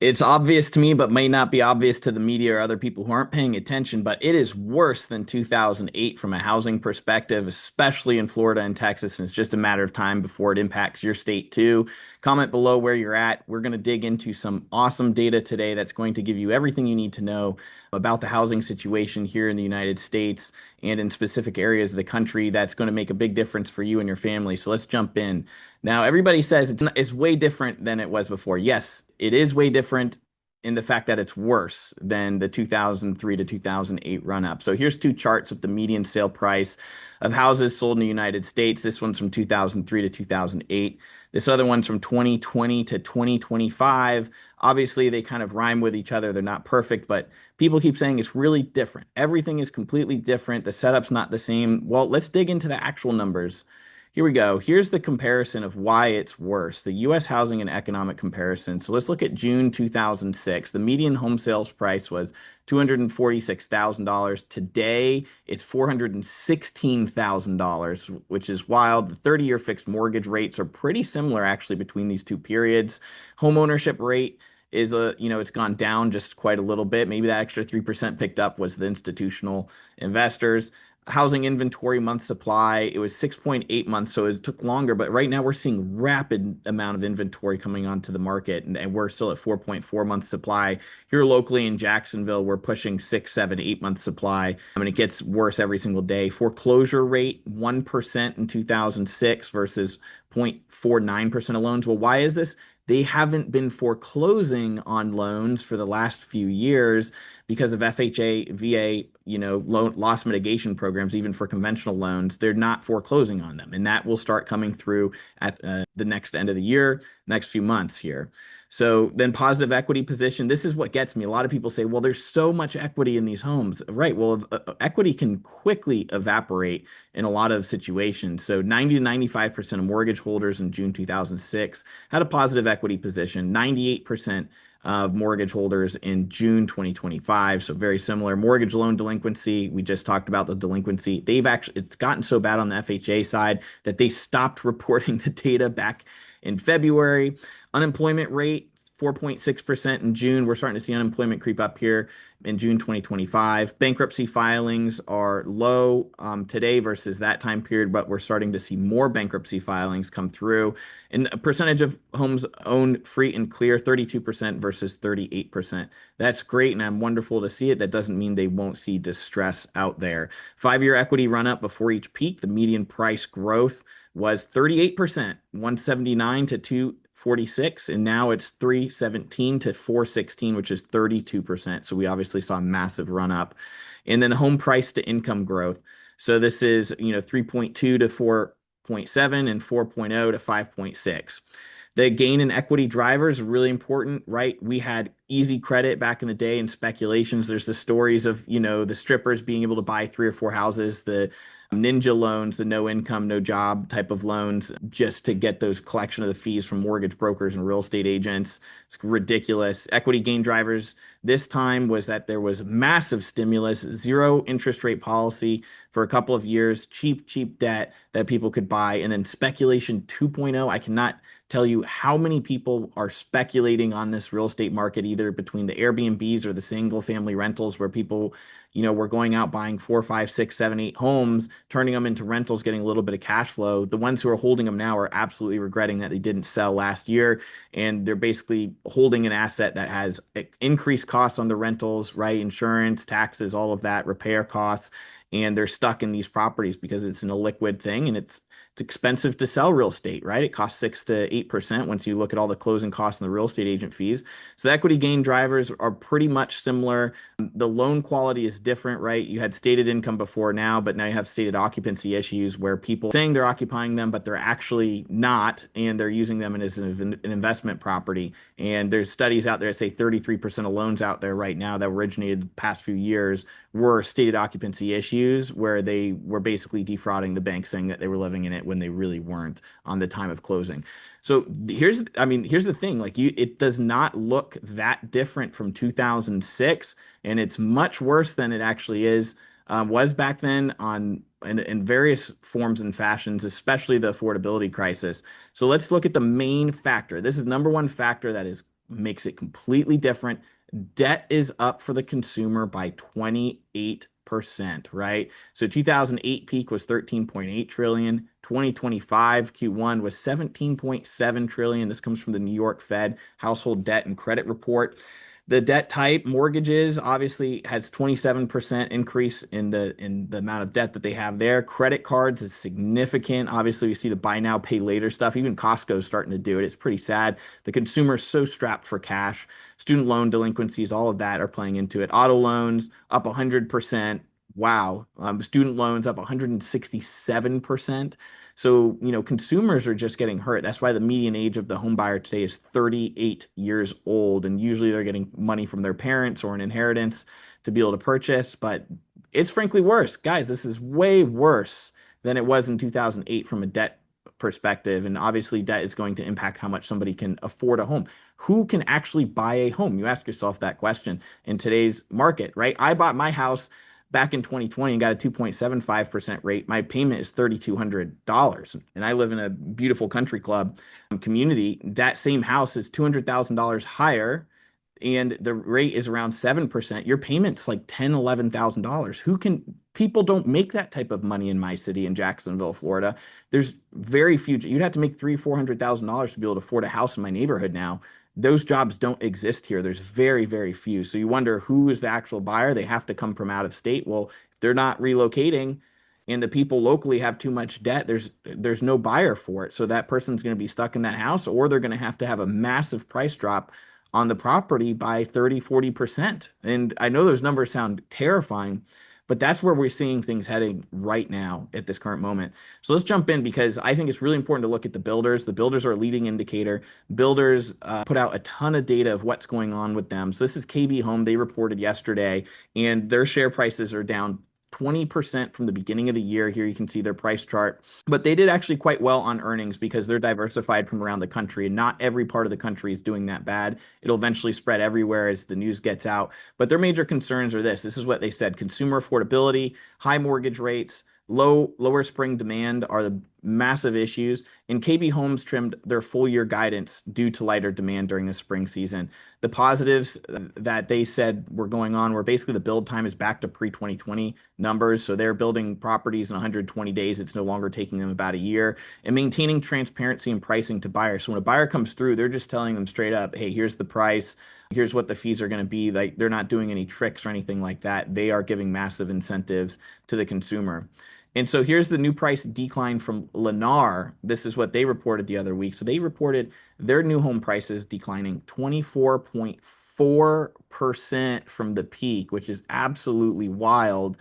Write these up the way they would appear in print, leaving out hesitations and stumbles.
It's obvious to me, but may not be obvious to the media or other people who aren't paying attention. But it is worse than 2008 from a housing perspective, especially in Florida and Texas. And it's just a matter of time before it impacts your state too. Comment below where you're at. We're going to dig into some awesome data today that's going to give you everything you need to know about the housing situation here in the United States and in specific areas of the country that's going to make a big difference for you and your family. So let's jump in. Now, everybody says it's way different than it was before. Yes, it is way different in the fact that it's worse than the 2003 to 2008 run up. So here's two charts of the median sale price of houses sold in the United States. This one's from 2003 to 2008. This other one's from 2020 to 2025. Obviously, they kind of rhyme with each other. They're not perfect, but people keep saying it's really different. Everything is completely different. The setup's not the same. Well, let's dig into the actual numbers. Here we go. Here's the comparison of why it's worse. The U.S. housing and economic comparison. So let's look at June 2006. The median home sales price was $246,000. Today, it's $416,000, which is wild. The 30-year fixed mortgage rates are pretty similar actually between these two periods. Home ownership rate is it's gone down just quite a little bit. Maybe that extra 3% picked up was the institutional investors. Housing inventory month supply, it was 6.8 months, so it took longer, but right now we're seeing rapid amount of inventory coming onto the market, and we're still at 4.4 months supply. Here locally in Jacksonville, we're pushing 6, 7, 8 months supply. I mean, it gets worse every single day. Foreclosure rate 1% in 2006 versus 0.49% of loans. Well, why is this? They haven't been foreclosing on loans for the last few years because of FHA, VA, loan loss mitigation programs, even for conventional loans. They're not foreclosing on them. And that will start coming through at the next end of the year, next few months here. So then positive equity position. This is what gets me. A lot of people say, well, there's so much equity in these homes. Right. Well, equity can quickly evaporate in a lot of situations. So 90 to 95% of mortgage holders in June 2006 had a positive equity position. 98% of mortgage holders in June 2025. So very similar. Mortgage loan delinquency. We just talked about the delinquency. It's gotten so bad on the FHA side that they stopped reporting the data back in February. Unemployment rate, 4.6% in June. We're starting to see unemployment creep up here in June 2025. Bankruptcy filings are low today versus that time period, but we're starting to see more bankruptcy filings come through. And a percentage of homes owned free and clear, 32% versus 38%. That's great, and I'm wonderful to see it. That doesn't mean they won't see distress out there. 5-year equity run up before each peak. The median price growth was 38%, 179 to 246, and now it's 317 to 416, which is 32%. So we obviously saw a massive run up. And then home price to income growth. So this is, 3.2 to 4.7 and 4.0 to 5.6. The gain in equity drivers are really important, right? We had easy credit back in the day and speculations. There's the stories of, the strippers being able to buy 3 or 4 houses, the ninja loans, the no income, no job type of loans, just to get those collection of the fees from mortgage brokers and real estate agents. It's ridiculous. Equity gain drivers this time was that there was massive stimulus, zero interest rate policy for a couple of years, cheap debt that people could buy, and then speculation 2.0. I cannot tell you how many people are speculating on this real estate market, either between the Airbnbs or the single family rentals, where people, were going out buying 4, 5, 6, 7, 8 homes, turning them into rentals, getting a little bit of cash flow. The ones who are holding them now are absolutely regretting that they didn't sell last year. And they're basically holding an asset that has increased costs on the rentals, right? Insurance, taxes, all of that, repair costs. And they're stuck in these properties because it's an illiquid thing, and it's expensive to sell real estate, right? It costs 6 to 8% once you look at all the closing costs and the real estate agent fees. So the equity gain drivers are pretty much similar. The loan quality is different, right? You had stated income before now, but now you have stated occupancy issues where people saying they're occupying them, but they're actually not, and they're using them as an investment property. And there's studies out there that say 33% of loans out there right now that originated the past few years were stated occupancy issues, where they were basically defrauding the bank, saying that they were living in it when they really weren't on the time of closing. So here's the thing, like it does not look that different from 2006, and it's much worse than it actually was back then in various forms and fashions, especially the affordability crisis. So let's look at the main factor. This is number one factor that is makes it completely different. Debt is up for the consumer by 28%, right? So 2008 peak was 13.8 trillion. 2025 Q1 was 17.7 trillion. This comes from the New York Fed Household Debt and Credit Report. The debt type, mortgages, obviously has 27% increase in the amount of debt that they have there. Credit cards is significant. Obviously, we see the buy now, pay later stuff. Even Costco is starting to do it. It's pretty sad. The consumer is so strapped for cash. Student loan delinquencies, all of that are playing into it. Auto loans up 100%. Wow. Student loans up 167%. So, consumers are just getting hurt. That's why the median age of the home buyer today is 38 years old. And usually they're getting money from their parents or an inheritance to be able to purchase. But it's frankly worse. Guys, this is way worse than it was in 2008 from a debt perspective. And obviously, debt is going to impact how much somebody can afford a home. Who can actually buy a home? You ask yourself that question in today's market, right? I bought my house back in 2020 and got a 2.75% rate. My payment is $3,200. And I live in a beautiful country club community. That same house is $200,000 higher and the rate is around 7%. Your payment's like $10,000, $11,000. People don't make that type of money in my city in Jacksonville, Florida. There's very few. You'd have to make $300,000, $400,000 to be able to afford a house in my neighborhood now. Those jobs don't exist here. There's very, very few. So you wonder who is the actual buyer. They have to come from out of state. Well, if they're not relocating and the people locally have too much debt, there's no buyer for it. So that person's going to be stuck in that house, or they're going to have a massive price drop on the property by 30, 40%. And I know those numbers sound terrifying, but that's where we're seeing things heading right now at this current moment. So let's jump in because I think it's really important to look at the builders. The builders are a leading indicator. Builders put out a ton of data of what's going on with them. So this is KB Home. They reported yesterday, and their share prices are down 20% from the beginning of the year. Here you can see their price chart. But they did actually quite well on earnings because they're diversified from around the country, and not every part of the country is doing that bad. It'll eventually spread everywhere as the news gets out. But their major concerns are this. This is what they said: consumer affordability, high mortgage rates, lower spring demand are the massive issues. And KB Homes trimmed their full year guidance due to lighter demand during the spring season. The positives that they said were going on were basically the build time is back to pre-2020 numbers. So they're building properties in 120 days. It's no longer taking them about a year, and maintaining transparency and pricing to buyers. So when a buyer comes through, they're just telling them straight up, hey, here's the price. Here's what the fees are going to be. Like, they're not doing any tricks or anything like that. They are giving massive incentives to the consumer. And so here's the new price decline from Lennar. This is what they reported the other week. So they reported their new home prices declining 24.4% from the peak, which is absolutely wild.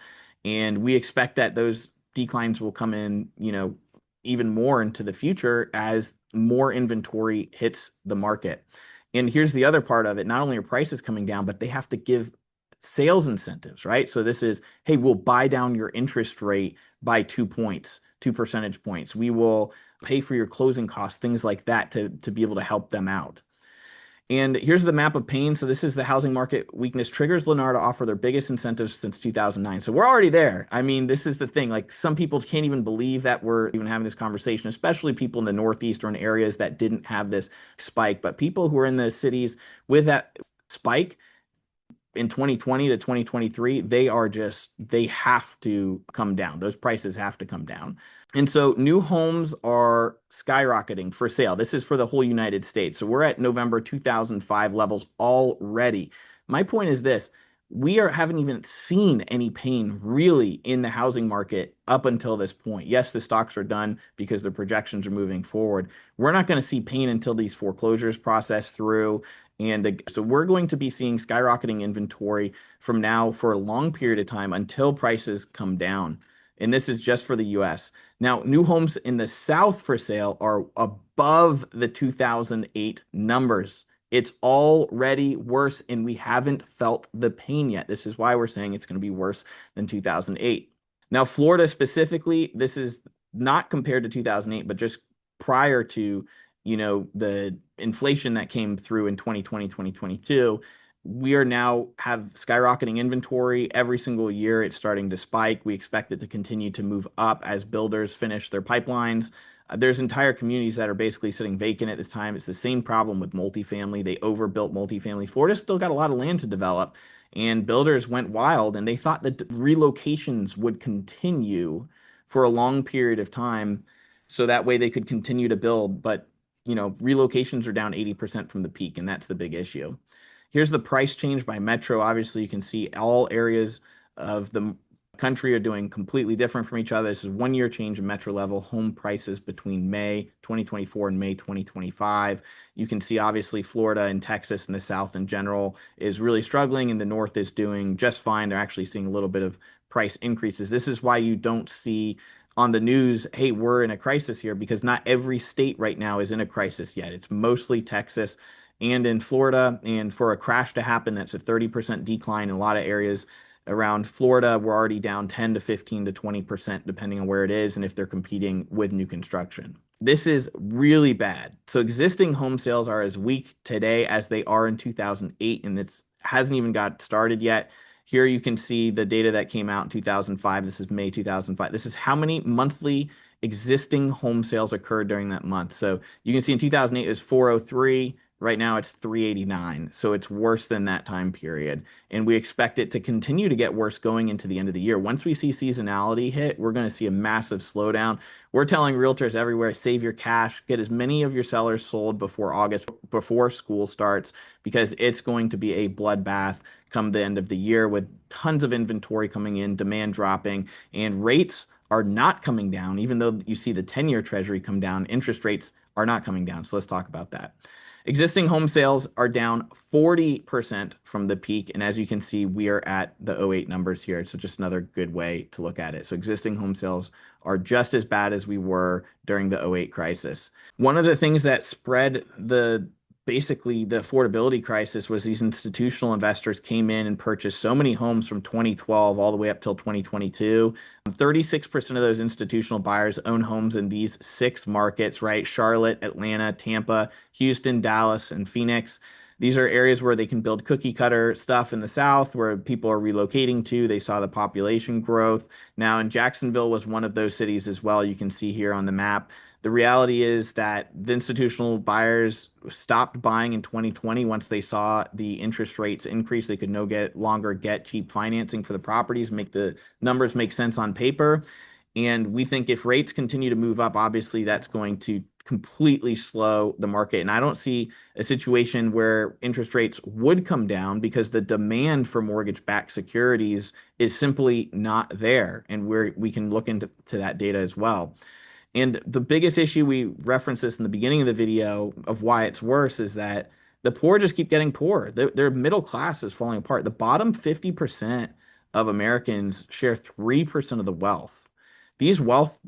And we expect that those declines will come in, even more into the future as more inventory hits the market. And here's the other part of it. Not only are prices coming down, but they have to give sales incentives, right? So this is, hey, we'll buy down your interest rate by 2 points, 2 percentage points. We will pay for your closing costs, things like that to be able to help them out. And here's the map of pain. So this is the housing market weakness triggers Lennar to offer their biggest incentives since 2009. So we're already there. I mean, this is the thing. Like, some people can't even believe that we're even having this conversation, especially people in the Northeast or in areas that didn't have this spike. But people who are in the cities with that spike in 2020 to 2023, they have to come down. Those prices have to come down. And so new homes are skyrocketing for sale. This is for the whole United States. So we're at November 2005 levels already. My point is this: haven't even seen any pain really in the housing market up until this point. Yes, the stocks are done because the projections are moving forward. We're not going to see pain until these foreclosures process through. And so we're going to be seeing skyrocketing inventory from now for a long period of time until prices come down. And this is just for the US. Now, new homes in the South for sale are above the 2008 numbers. It's already worse, and we haven't felt the pain yet. This is why we're saying it's going to be worse than 2008. Now, Florida specifically, this is not compared to 2008, but just prior to, the inflation that came through in 2020, 2022. We are now have skyrocketing inventory every single year. It's starting to spike. We expect it to continue to move up as builders finish their pipelines. There's entire communities that are basically sitting vacant at this time. It's the same problem with multifamily. They overbuilt multifamily. Florida's still got a lot of land to develop, and builders went wild, and they thought that relocations would continue for a long period of time, so that way they could continue to build. But relocations are down 80% from the peak, and that's the big issue. Here's the price change by metro. Obviously, you can see all areas of the country are doing completely different from each other. This is 1 year change in metro level home prices between May 2024 and May 2025. You can see obviously Florida and Texas and the South in general is really struggling, and the North is doing just fine. They're actually seeing a little bit of price increases. This is why you don't see on the news, hey, we're in a crisis here, because not every state right now is in a crisis yet. It's mostly Texas and in Florida. And for a crash to happen, that's a 30% decline in a lot of areas around Florida. We're already down 10 to 15 to 20%, depending on where it is and if they're competing with new construction. This is really bad. So existing home sales are as weak today as they are in 2008, and this hasn't even got started yet. Here you can see the data that came out in 2005. This is May 2005. This is how many monthly existing home sales occurred during that month. So you can see in 2008 it was 403. Right now it's 389. So it's worse than that time period. And we expect it to continue to get worse going into the end of the year. Once we see seasonality hit, we're going to see a massive slowdown. We're telling realtors everywhere, save your cash, get as many of your sellers sold before August, before school starts, because it's going to be a bloodbath come the end of the year with tons of inventory coming in, demand dropping, and rates are not coming down. Even though you see the 10-year treasury come down, interest rates are not coming down. So let's talk about that. Existing home sales are down 40% from the peak. And as you can see, we are at the '08 numbers here. So just another good way to look at it. So existing home sales are just as bad as we were during the '08 crisis. One of the things that spread basically the affordability crisis was these institutional investors came in and purchased so many homes from 2012 all the way up till 2022. 36% of those institutional buyers own homes in these 6 markets, right? Charlotte, Atlanta, Tampa, Houston, Dallas, and Phoenix. These are areas where they can build cookie cutter stuff in the South, where people are relocating to. They saw the population growth. Now, in Jacksonville was one of those cities as well. You can see here on the map. The reality is that the institutional buyers stopped buying in 2020 once they saw the interest rates increase. They could no longer get cheap financing for the properties, make the numbers make sense on paper. And we think if rates continue to move up, obviously that's going to completely slow the market. And I don't see a situation where interest rates would come down, because the demand for mortgage-backed securities is simply not there. And we can look into that data as well. And the biggest issue, we referenced this in the beginning of the video, of why it's worse, is that the poor just keep getting poorer. Their middle class is falling apart. The bottom 50% of Americans share 3% of the wealth. These wealth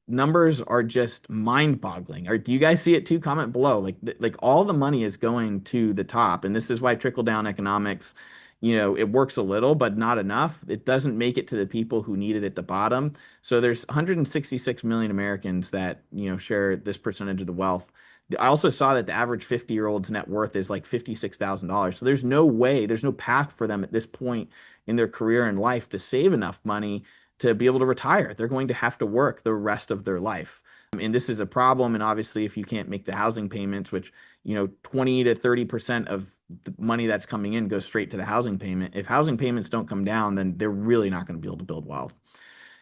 numbers are just mind-boggling. Or do you guys see it too? Comment below. Like all the money is going to the top, and this is why trickle-down economics, it works a little, but not enough. It doesn't make it to the people who need it at the bottom. So there's 166 million Americans that, share this percentage of the wealth. I also saw that the average 50-year-old's net worth is like $56,000. So there's no way, there's no path for them at this point in their career and life to save enough money to be able to retire. They're going to have to work the rest of their life. And this is a problem. And obviously, if you can't make the housing payments, which, 20 to 30% of the money that's coming in goes straight to the housing payment. If housing payments don't come down, then they're really not going to be able to build wealth.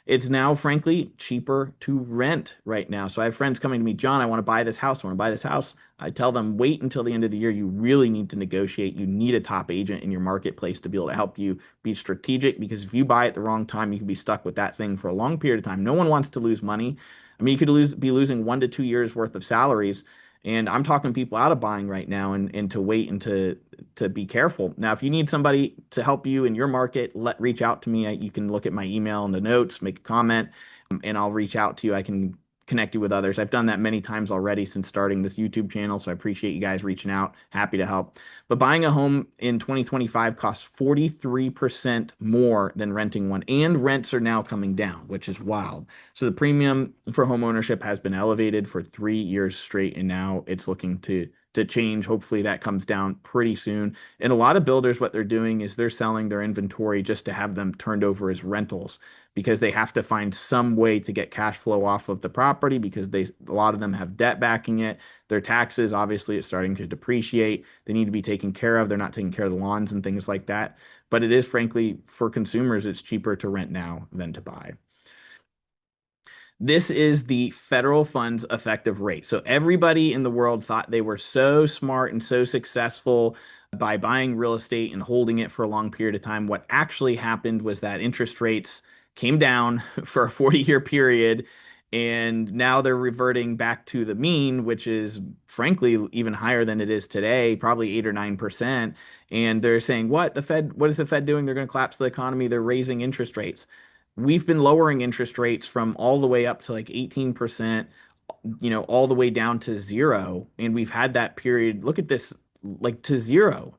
It's now, frankly, cheaper to rent right now. So I have friends coming to me, John, I want to buy this house. I want to buy this house. I tell them, wait until the end of the year. You really need to negotiate. You need a top agent in your marketplace to be able to help you be strategic, because if you buy at the wrong time, you can be stuck with that thing for a long period of time. No one wants to lose money. I mean, you could be losing 1 to 2 years worth of salaries. And I'm talking people out of buying right now, and to wait and to be careful. Now, if you need somebody to help you in your market, reach out to me. You can look at my email in the notes, make a comment, and I'll reach out to you. I can connect you with others. I've done that many times already since starting this YouTube channel, so I appreciate you guys reaching out. Happy to help. But buying a home in 2025 costs 43% more than renting one, and rents are now coming down, which is wild. So the premium for home ownership has been elevated for 3 years straight, and now it's looking to to change. Hopefully that comes down pretty soon. And a lot of builders, what they're doing is they're selling their inventory just to have them turned over as rentals because they have to find some way to get cash flow off of the property because a lot of them have debt backing it. Their taxes, obviously, it's starting to depreciate. They need to be taken care of. They're not taking care of the lawns and things like that. But it is, frankly, for consumers, it's cheaper to rent now than to buy. This is the federal funds effective rate. So everybody in the world thought they were so smart and so successful by buying real estate and holding it for a long period of time. What actually happened was that interest rates came down for a 40-year period, and now they're reverting back to the mean, which is frankly even higher than it is today, probably 8 or 9%. And they're saying, what is the Fed doing? They're going to collapse the economy. They're raising interest rates. We've been lowering interest rates from all the way up to like 18%, all the way down to zero. And we've had that period, look at this, like to zero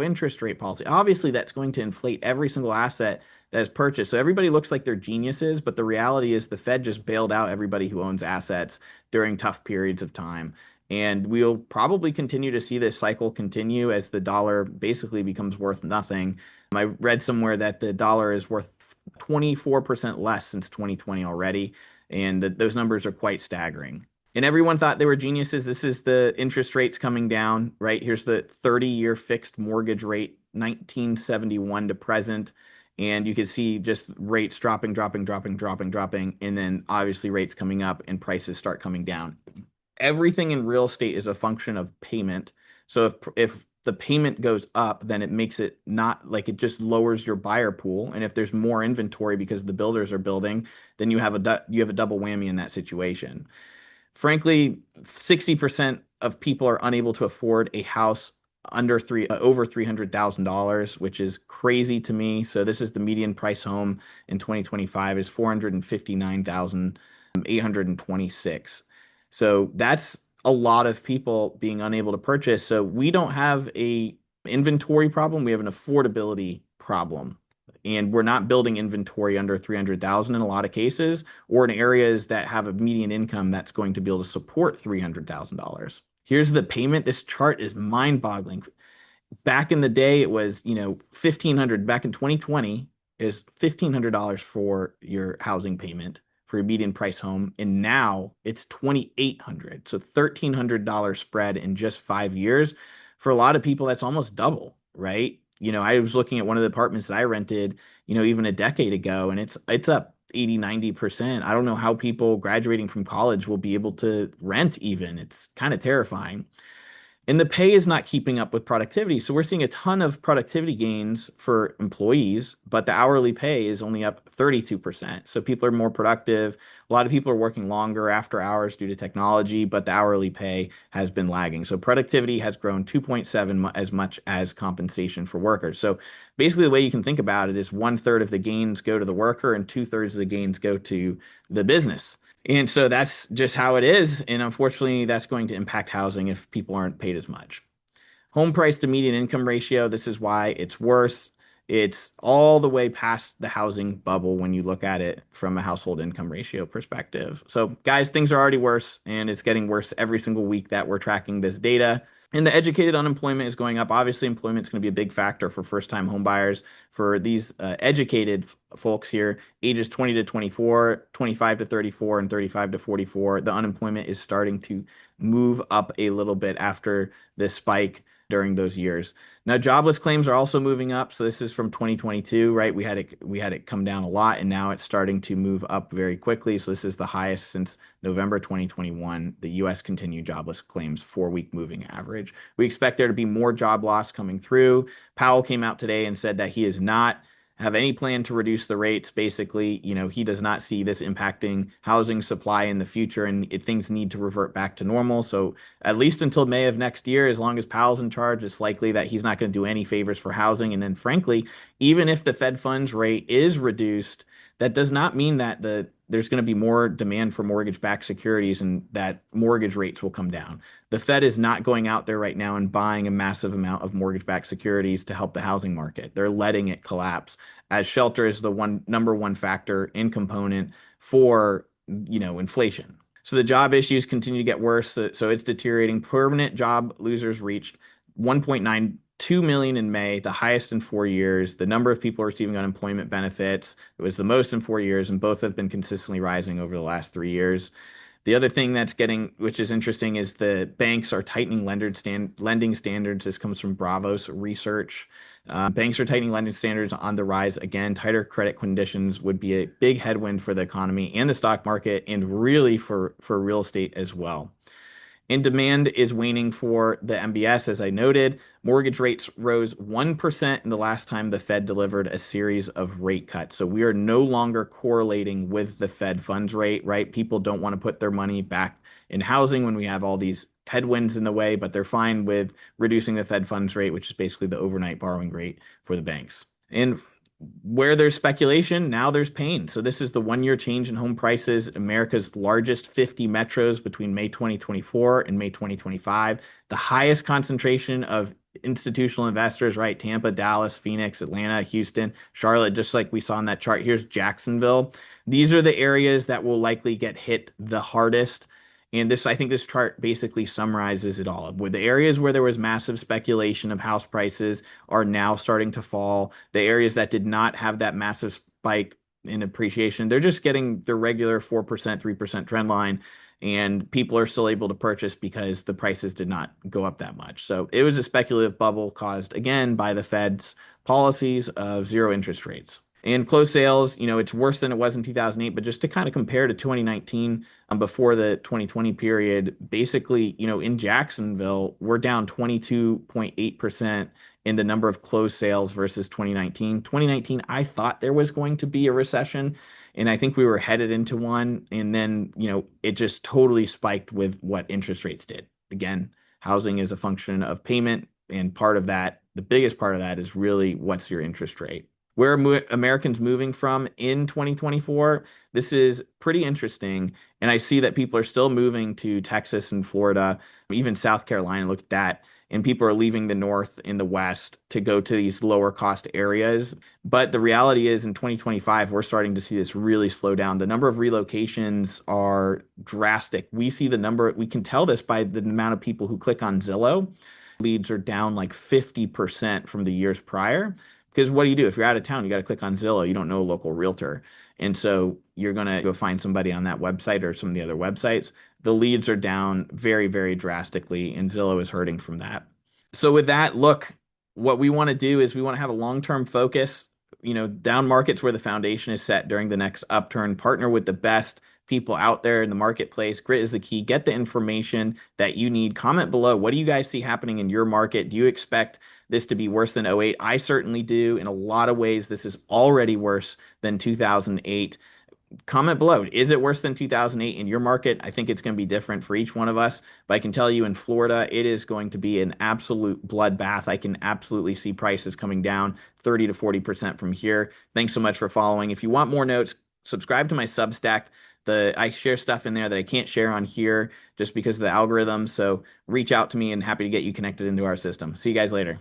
interest rate policy. Obviously, that's going to inflate every single asset that is purchased. So everybody looks like they're geniuses, but the reality is the Fed just bailed out everybody who owns assets during tough periods of time. And we'll probably continue to see this cycle continue as the dollar basically becomes worth nothing. I read somewhere that the dollar is worth 24% less since 2020 already, and those numbers are quite staggering. And everyone thought they were geniuses. This is the interest rates coming down, right? Here's the 30-year fixed mortgage rate, 1971 to present. And you can see just rates dropping, and then obviously rates coming up and prices start coming down. Everything in real estate is a function of payment. So if the payment goes up, then it makes it not like it just lowers your buyer pool. And if there's more inventory because the builders are building, then you have a double whammy in that situation. Frankly, 60% of people are unable to afford a house over $300,000, which is crazy to me. So this is the median price home in 2025 is 459,826. So that's a lot of people being unable to purchase. So we don't have a inventory problem, we have an affordability problem. And we're not building inventory under 300,000 in a lot of cases, or in areas that have a median income that's going to be able to support $300,000. Here's the payment. This chart is mind-boggling. Back in the day, it was, 1,500. Back in 2020, is $1,500 for your housing payment for a median price home, and now it's 2,800. So $1,300 spread in just 5 years. For a lot of people, that's almost double, right? I was looking at one of the apartments that I rented, even a decade ago, and it's up 80, 90%. I don't know how people graduating from college will be able to rent even. It's kind of terrifying. And the pay is not keeping up with productivity. So we're seeing a ton of productivity gains for employees, but the hourly pay is only up 32%. So people are more productive. A lot of people are working longer after hours due to technology, but the hourly pay has been lagging. So productivity has grown 2.7 as much as compensation for workers. So basically, the way you can think about it is 1/3 of the gains go to the worker and 2/3 of the gains go to the business. And so that's just how it is. And unfortunately, that's going to impact housing if people aren't paid as much. Home price to median income ratio, this is why it's worse. It's all the way past the housing bubble when you look at it from a household income ratio perspective. So, guys, things are already worse, and it's getting worse every single week that we're tracking this data. And the educated unemployment is going up. Obviously, employment is going to be a big factor for first-time home buyers. For these educated folks here, ages 20 to 24, 25 to 34, and 35 to 44, the unemployment is starting to move up a little bit after this spike during those years. Now, jobless claims are also moving up. So this is from 2022, right? We had it come down a lot, and now it's starting to move up very quickly. So this is the highest since November 2021. The U.S. continued jobless claims 4-week moving average. We expect there to be more job loss coming through. Powell came out today and said that he is not have any plan to reduce the rates. Basically, he does not see this impacting housing supply in the future, and things need to revert back to normal. So at least until May of next year, as long as Powell's in charge, it's likely that he's not going to do any favors for housing. And then frankly, even if the Fed funds rate is reduced, that does not mean that there's going to be more demand for mortgage-backed securities and that mortgage rates will come down. The Fed is not going out there right now and buying a massive amount of mortgage-backed securities to help the housing market. They're letting it collapse as shelter is the number one factor in component for, inflation. So the job issues continue to get worse. So it's deteriorating. Permanent job losers reached 1.92 million in May, the highest in 4 years. The number of people receiving unemployment benefits, it was the most in 4 years, and both have been consistently rising over the last 3 years. The other thing that's getting, which is interesting, is the banks are tightening lending standards. This comes from Bravos research. Banks are tightening lending standards on the rise. Again, tighter credit conditions would be a big headwind for the economy and the stock market, and really for real estate as well. And demand is waning for the MBS, as I noted. Mortgage rates rose 1% in the last time the Fed delivered a series of rate cuts. So we are no longer correlating with the Fed funds rate, right? People don't want to put their money back in housing when we have all these headwinds in the way, but they're fine with reducing the Fed funds rate, which is basically the overnight borrowing rate for the banks. And where there's speculation, now there's pain. So this is the 1 year change in home prices, America's largest 50 metros between May 2024 and May 2025. The highest concentration of institutional investors, right? Tampa, Dallas, Phoenix, Atlanta, Houston, Charlotte, just like we saw in that chart. Here's Jacksonville. These are the areas that will likely get hit the hardest. And this, I think this chart basically summarizes it all. With the areas where there was massive speculation of house prices are now starting to fall. The areas that did not have that massive spike in appreciation, they're just getting the regular 4%, 3% trend line. And people are still able to purchase because the prices did not go up that much. So it was a speculative bubble caused, again, by the Fed's policies of zero interest rates. And closed sales, it's worse than it was in 2008, but just to kind of compare to 2019, before the 2020 period, basically, in Jacksonville, we're down 22.8% in the number of closed sales versus 2019. 2019, I thought there was going to be a recession, and I think we were headed into one. And then, it just totally spiked with what interest rates did. Again, housing is a function of payment, and part of that, the biggest part of that is really what's your interest rate. Where are Americans moving from in 2024? This is pretty interesting. And I see that people are still moving to Texas and Florida, even South Carolina. Look at that. And people are leaving the North and the West to go to these lower cost areas. But the reality is in 2025, we're starting to see this really slow down. The number of relocations are drastic. We see the number, we can tell this by the amount of people who click on Zillow. Leads are down like 50% from the years prior. Because what do you do? If you're out of town, you got to click on Zillow. You don't know a local realtor. And so you're going to go find somebody on that website or some of the other websites. The leads are down very, very drastically, and Zillow is hurting from that. So with that, look, what we want to do is we want to have a long-term focus, down markets where the foundation is set during the next upturn, partner with the best people out there in the marketplace. Grit is the key. Get the information that you need. Comment below. What do you guys see happening in your market? Do you expect this to be worse than '08? I certainly do. In a lot of ways, this is already worse than 2008. Comment below. Is it worse than 2008 in your market? I think it's going to be different for each one of us. But I can tell you in Florida, it is going to be an absolute bloodbath. I can absolutely see prices coming down 30 to 40% from here. Thanks so much for following. If you want more notes, subscribe to my Substack. I share stuff in there that I can't share on here just because of the algorithm. So reach out to me and happy to get you connected into our system. See you guys later.